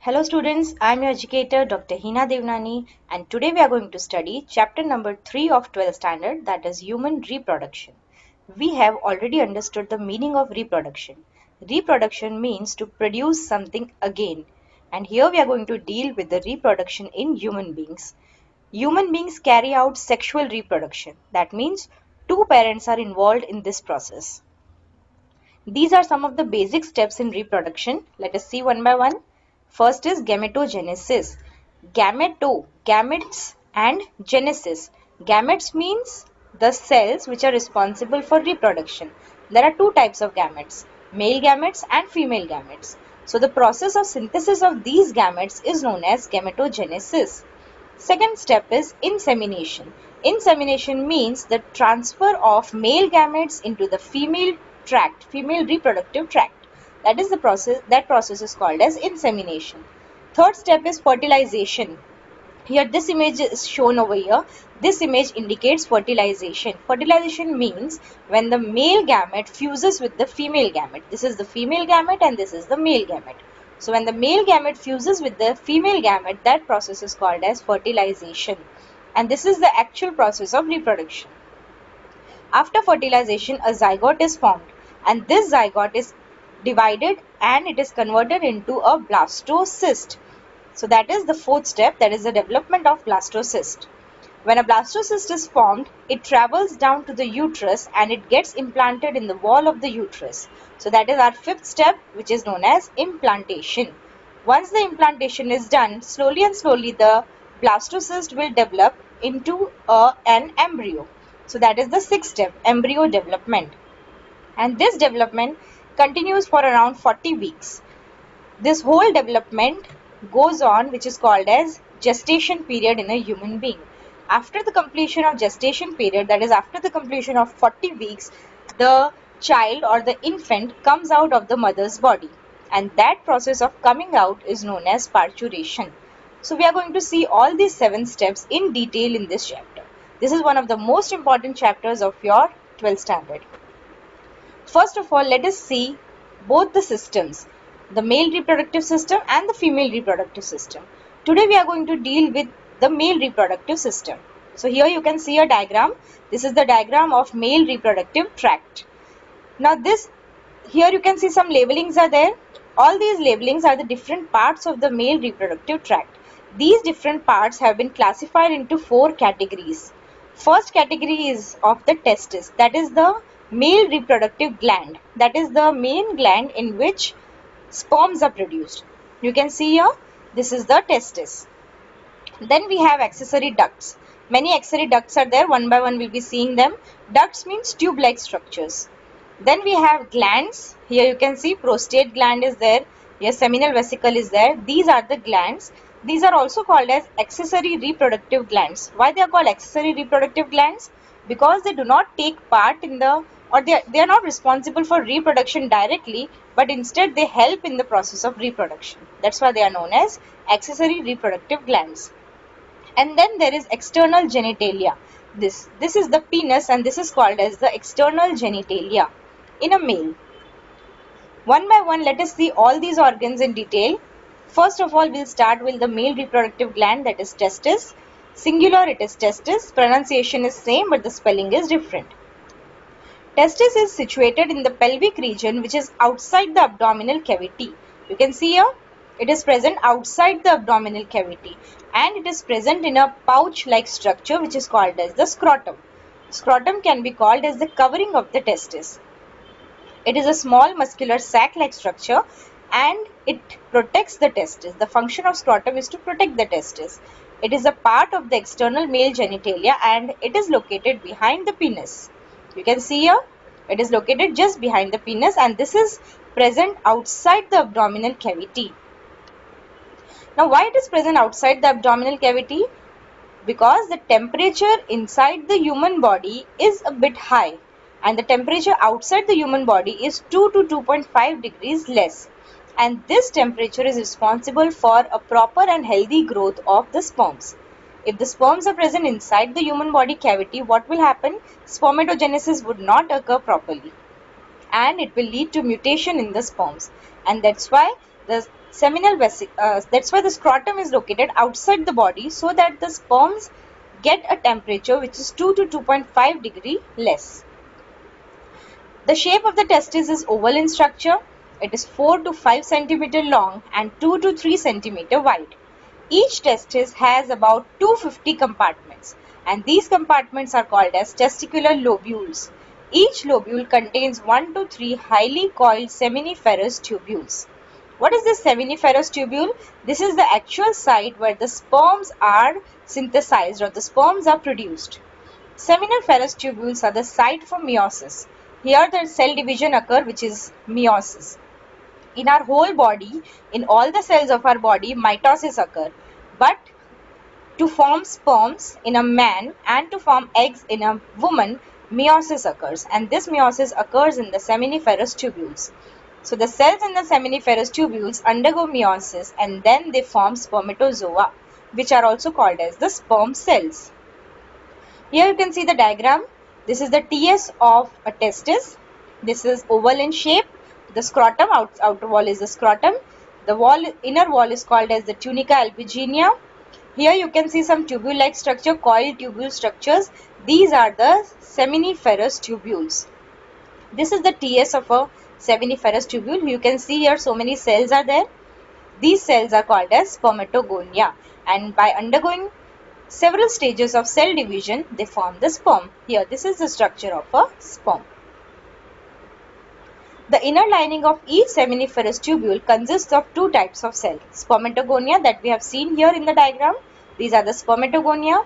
Hello students, I am your educator Dr. Hina Devnani and today we are going to study chapter number 3 of 12th standard, that is human reproduction. We have already understood the meaning of reproduction. Reproduction means to produce something again, and here we are going to deal with the reproduction in human beings. Human beings carry out sexual reproduction. That means two parents are involved in this process. These are some of the basic steps in reproduction. Let us see one by one. First is gametogenesis. Gametes and genesis. Gametes means the cells which are responsible for reproduction. There are two types of gametes, male gametes and female gametes. So the process of synthesis of these gametes is known as gametogenesis. Second step is insemination. Insemination means the transfer of male gametes into the female reproductive tract. That is the process. That process is called as insemination. Third step is fertilization. Here this image is shown over here. This image indicates fertilization. Fertilization means when the male gamete fuses with the female gamete. This is the female gamete and this is the male gamete. So when the male gamete fuses with the female gamete, that process is called as fertilization. And this is the actual process of reproduction. After fertilization, a zygote is formed and this zygote is divided and it is converted into a blastocyst. So that is the fourth step, that is the development of blastocyst. When a blastocyst is formed, it travels down to the uterus and it gets implanted in the wall of the uterus. So that is our fifth step, which is known as implantation. Once the implantation is done, slowly and slowly the blastocyst will develop into an embryo. So that is the sixth step, embryo development. And this development continues for around 40 weeks. This whole development goes on, which is called as gestation period in a human being. After the completion of gestation period, that is after the completion of 40 weeks, the child or the infant comes out of the mother's body, and that process of coming out is known as parturition. So we are going to see all these 7 steps in detail in this chapter. This is one of the most important chapters of your 12th standard. First of all, let us see both the systems, the male reproductive system and the female reproductive system. Today we are going to deal with the male reproductive system. So here you can see a diagram. This is the diagram of male reproductive tract. Now here you can see some labelings are there. All these labelings are the different parts of the male reproductive tract. These different parts have been classified into 4 categories. First category is of the testis, that is the male reproductive gland. That is the main gland in which sperms are produced. You can see here, this is the testis. Then we have accessory ducts. Many accessory ducts are there. One by one we'll be seeing them. Ducts means tube-like structures. Then we have glands. Here you can see prostate gland is there. Here seminal vesicle is there. These are the glands. These are also called as accessory reproductive glands. Why they are called accessory reproductive glands? Because they do not take part in the, or they are not responsible for reproduction directly, but instead they help in the process of reproduction. That's why they are known as accessory reproductive glands. And then there is external genitalia. This is the penis and this is called as the external genitalia in a male. One by one, let us see all these organs in detail. First of all, we'll start with the male reproductive gland, that is testis. Singular, it is testis. Pronunciation is same but the spelling is different. Testis is situated in the pelvic region, which is outside the abdominal cavity. You can see here, it is present outside the abdominal cavity and it is present in a pouch-like structure which is called as the scrotum. Scrotum can be called as the covering of the testis. It is a small muscular sac-like structure and it protects the testis. The function of scrotum is to protect the testis. It is a part of the external male genitalia and it is located behind the penis. You can see here, it is located just behind the penis and this is present outside the abdominal cavity. Now why it is present outside the abdominal cavity? Because the temperature inside the human body is a bit high and the temperature outside the human body is 2 to 2.5 degrees less, and this temperature is responsible for a proper and healthy growth of the sperms. If the sperms are present inside the human body cavity, what will happen? Spermatogenesis would not occur properly and it will lead to mutation in the sperms, and that's why the seminal that's why the scrotum is located outside the body, so that the sperms get a temperature which is 2 to 2.5 degree less. The shape of the testis is oval in structure. It is 4 to 5 centimeter long and 2 to 3 centimeter wide. Each testis has about 250 compartments, and these compartments are called as testicular lobules. Each lobule contains 1 to 3 highly coiled seminiferous tubules. What is this seminiferous tubule? This is the actual site where the sperms are synthesized or the sperms are produced. Seminiferous tubules are the site for meiosis. Here the cell division occurs, which is meiosis. In our whole body, in all the cells of our body, mitosis occurs. But to form sperms in a man and to form eggs in a woman, meiosis occurs. And this meiosis occurs in the seminiferous tubules. So the cells in the seminiferous tubules undergo meiosis and then they form spermatozoa, which are also called as the sperm cells. Here you can see the diagram. This is the TS of a testis. This is oval in shape. The scrotum, outer wall is the scrotum. The inner wall is called as the tunica albuginea. Here you can see some tubule-like structure, coiled tubule structures. These are the seminiferous tubules. This is the TS of a seminiferous tubule. You can see here so many cells are there. These cells are called as spermatogonia, and by undergoing several stages of cell division, they form the sperm. Here, this is the structure of a sperm. The inner lining of each seminiferous tubule consists of two types of cells. Spermatogonia that we have seen here in the diagram. These are the spermatogonia,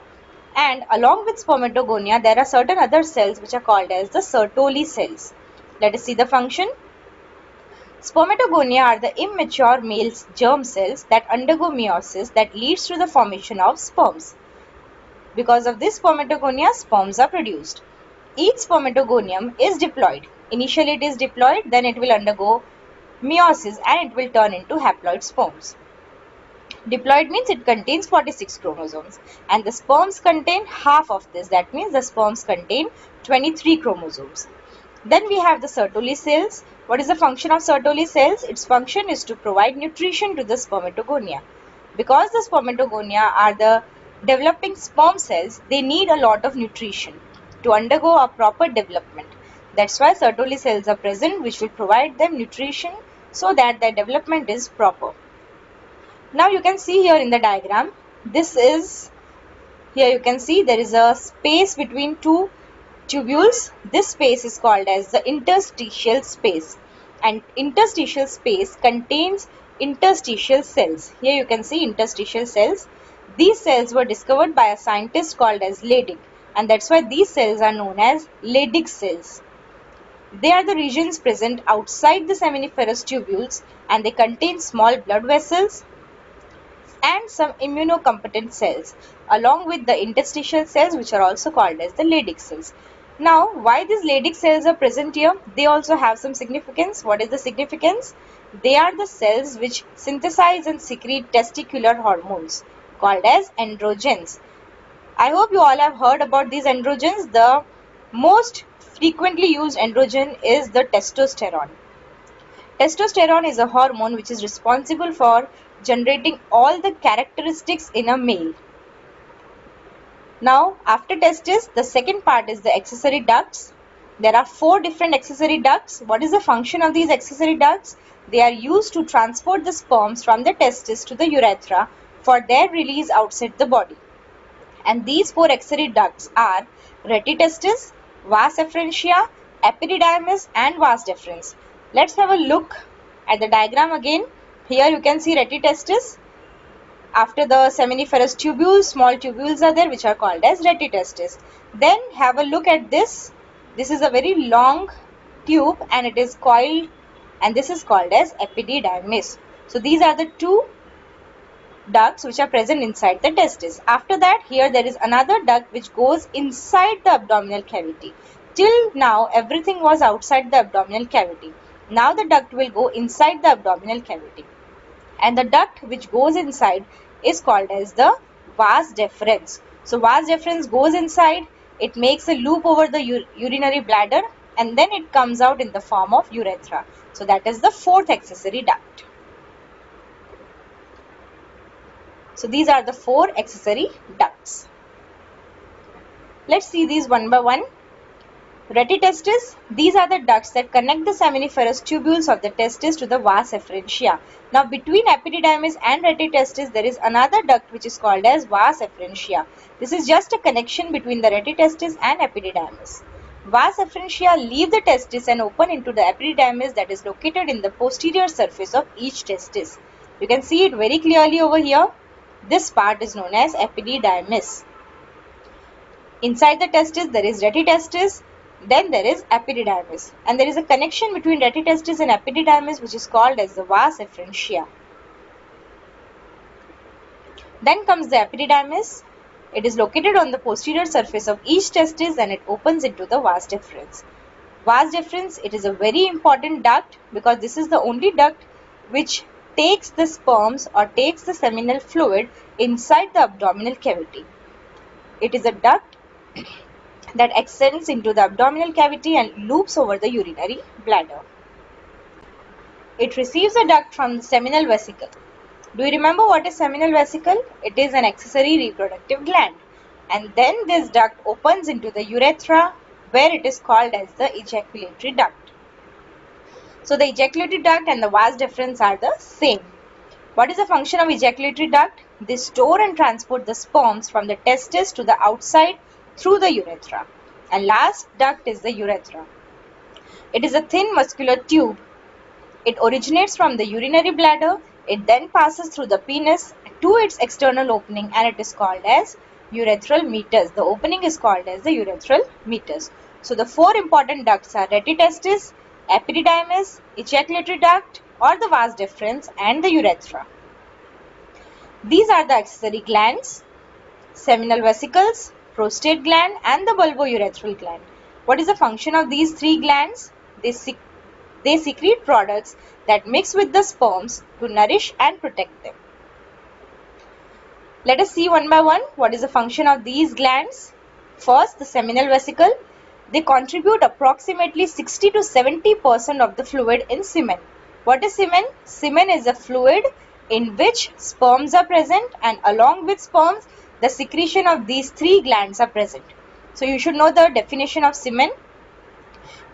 and along with spermatogonia, there are certain other cells which are called as the Sertoli cells. Let us see the function. Spermatogonia are the immature male germ cells that undergo meiosis that leads to the formation of sperms. Because of this spermatogonia, sperms are produced. Each spermatogonium is diploid. Initially it is diploid, then it will undergo meiosis and it will turn into haploid sperms. Diploid means it contains 46 chromosomes and the sperms contain half of this. That means the sperms contain 23 chromosomes. Then we have the Sertoli cells. What is the function of Sertoli cells? Its function is to provide nutrition to the spermatogonia. Because the spermatogonia are the developing sperm cells, they need a lot of nutrition to undergo a proper development. That's why Sertoli cells are present, which will provide them nutrition so that their development is proper. Now you can see here in the diagram, here you can see there is a space between two tubules. This space is called as the interstitial space, and interstitial space contains interstitial cells. Here you can see interstitial cells. These cells were discovered by a scientist called as Leydig, and that's why these cells are known as Leydig cells. They are the regions present outside the seminiferous tubules, and they contain small blood vessels and some immunocompetent cells along with the interstitial cells, which are also called as the Leydig cells. Now, why these Leydig cells are present here? They also have some significance. What is the significance? They are the cells which synthesize and secrete testicular hormones called as androgens. I hope you all have heard about these androgens. The most frequently used androgen is the testosterone. Testosterone is a hormone which is responsible for generating all the characteristics in a male. Now, after testis, the second part is the accessory ducts. There are 4 different accessory ducts. What is the function of these accessory ducts? They are used to transport the sperms from the testis to the urethra for their release outside the body. And these 4 accessory ducts are retitestis, vas efferentia, epididymis and vas deferens. Let's have a look at the diagram again. Here you can see retitestis. After the seminiferous tubules, small tubules are there which are called as retitestis. Then have a look at this. This is a very long tube and it is coiled, and this is called as epididymis. So these are the 2 ducts which are present inside the testis. After that, here there is another duct which goes inside the abdominal cavity. Till now everything was outside the abdominal cavity. Now the duct will go inside the abdominal cavity, and the duct which goes inside is called as the vas deferens. So vas deferens goes inside, it makes a loop over the urinary bladder, and then it comes out in the form of urethra. So that is the 4th accessory duct. So these are the 4 accessory ducts. Let's see these one by one. Retitestis, these are the ducts that connect the seminiferous tubules of the testis to the vas efferentia. Now between epididymis and retitestis there is another duct which is called as vas efferentia. This is just a connection between the retitestis and epididymis. Vas efferentia leave the testis and open into the epididymis that is located in the posterior surface of each testis. You can see it very clearly over here. This part is known as epididymis. Inside the testis there is retitestis, then there is epididymis, and there is a connection between retitestis and epididymis which is called as the vas efferentia. Then comes the epididymis. It is located on the posterior surface of each testis and it opens into the vas deferens. Vas deferens, it is a very important duct because this is the only duct which takes the sperms or takes the seminal fluid inside the abdominal cavity. It is a duct that extends into the abdominal cavity and loops over the urinary bladder. It receives a duct from the seminal vesicle. Do you remember what is seminal vesicle? It is an accessory reproductive gland. And then this duct opens into the urethra where it is called as the ejaculatory duct. So the ejaculatory duct and the vas deferens are the same. What is the function of ejaculatory duct? They store and transport the sperms from the testis to the outside through the urethra. And last duct is the urethra. It is a thin muscular tube. It originates from the urinary bladder. It then passes through the penis to its external opening and it is called as urethral meatus. The opening is called as the urethral meatus. So the 4 important ducts are retitestis, epididymis, ejaculatory duct or the vas deferens and the urethra. These are the accessory glands: seminal vesicles, prostate gland and the bulbourethral gland. What is the function of these 3 glands? They secrete products that mix with the sperms to nourish and protect them. Let us see one by one what is the function of these glands. First, the seminal vesicle. They contribute approximately 60 to 70% of the fluid in semen. What is semen? Semen is a fluid in which sperms are present and along with sperms, the secretion of these 3 glands are present. So you should know the definition of semen.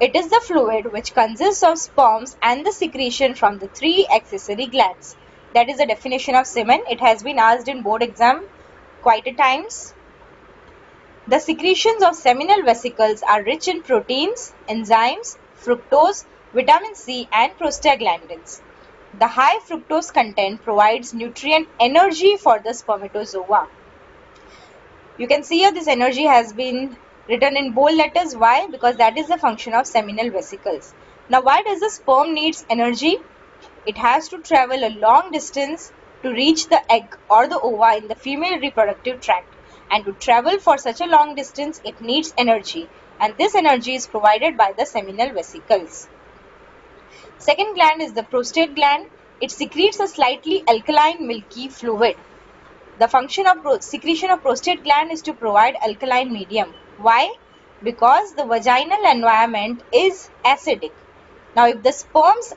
It is the fluid which consists of sperms and the secretion from the 3 accessory glands. That is the definition of semen. It has been asked in board exam quite a times. The secretions of seminal vesicles are rich in proteins, enzymes, fructose, vitamin C and prostaglandins. The high fructose content provides nutrient energy for the spermatozoa. You can see here this energy has been written in bold letters. Why? Because that is the function of seminal vesicles. Now why does the sperm needs energy? It has to travel a long distance to reach the egg or the ova in the female reproductive tract. And to travel for such a long distance, it needs energy. And this energy is provided by the seminal vesicles. Second gland is the prostate gland. It secretes a slightly alkaline milky fluid. The function of secretion of prostate gland is to provide alkaline medium. Why? Because the vaginal environment is acidic. Now if the sperms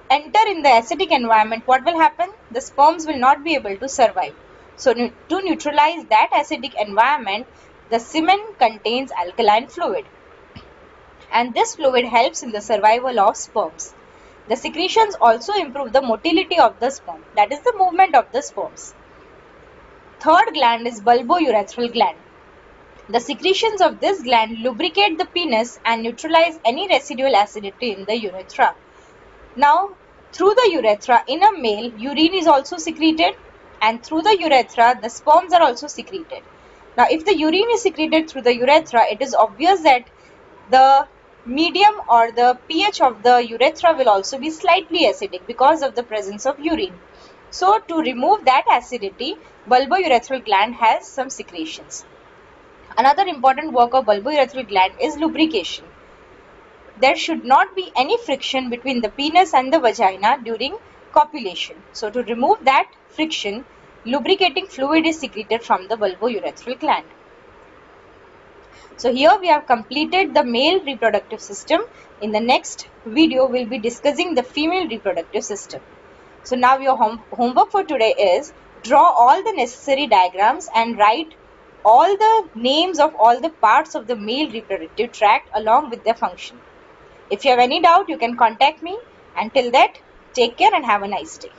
enter in the acidic environment, what will happen? The sperms will not be able to survive. So to neutralize that acidic environment, the semen contains alkaline fluid. And this fluid helps in the survival of sperms. The secretions also improve the motility of the sperm, that is the movement of the sperms. Third gland is bulbourethral gland. The secretions of this gland lubricate the penis and neutralize any residual acidity in the urethra. Now, through the urethra in a male, urine is also secreted, and through the urethra, the sperms are also secreted. Now, if the urine is secreted through the urethra, it is obvious that the medium or the pH of the urethra will also be slightly acidic because of the presence of urine. So, to remove that acidity, bulbourethral gland has some secretions. Another important work of bulbourethral gland is lubrication. There should not be any friction between the penis and the vagina during copulation. So, to remove that friction, lubricating fluid is secreted from the bulbourethral gland. So here we have completed the male reproductive system. In the next video, we will be discussing the female reproductive system. So now your homework for today is draw all the necessary diagrams and write all the names of all the parts of the male reproductive tract along with their function. If you have any doubt, you can contact me. Until that, take care and have a nice day.